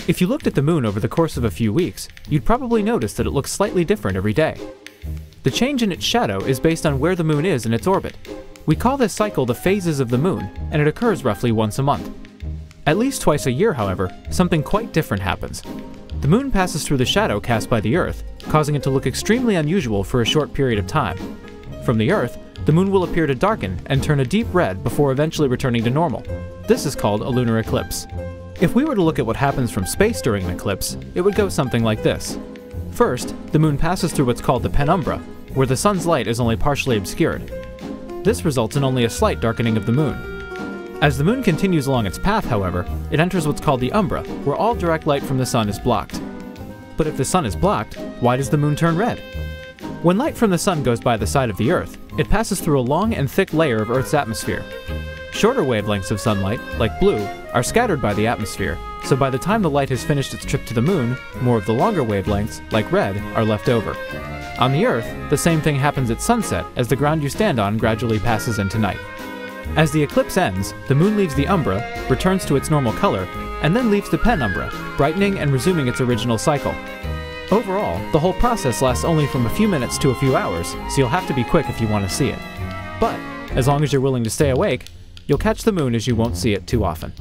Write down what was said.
If you looked at the moon over the course of a few weeks, you'd probably notice that it looks slightly different every day. The change in its shadow is based on where the moon is in its orbit. We call this cycle the phases of the moon, and it occurs roughly once a month. At least twice a year, however, something quite different happens. The moon passes through the shadow cast by the Earth, causing it to look extremely unusual for a short period of time. From the Earth, the moon will appear to darken and turn a deep red before eventually returning to normal. This is called a lunar eclipse. If we were to look at what happens from space during an eclipse, it would go something like this. First, the moon passes through what's called the penumbra, where the sun's light is only partially obscured. This results in only a slight darkening of the moon. As the moon continues along its path, however, it enters what's called the umbra, where all direct light from the sun is blocked. But if the sun is blocked, why does the moon turn red? When light from the sun goes by the side of the Earth, it passes through a long and thick layer of Earth's atmosphere. Shorter wavelengths of sunlight, like blue, are scattered by the atmosphere, so by the time the light has finished its trip to the moon, more of the longer wavelengths, like red, are left over. On the Earth, the same thing happens at sunset as the ground you stand on gradually passes into night. As the eclipse ends, the moon leaves the umbra, returns to its normal color, and then leaves the penumbra, brightening and resuming its original cycle. Overall, the whole process lasts only from a few minutes to a few hours, so you'll have to be quick if you want to see it. But, as long as you're willing to stay awake, you'll catch the moon as you won't see it too often.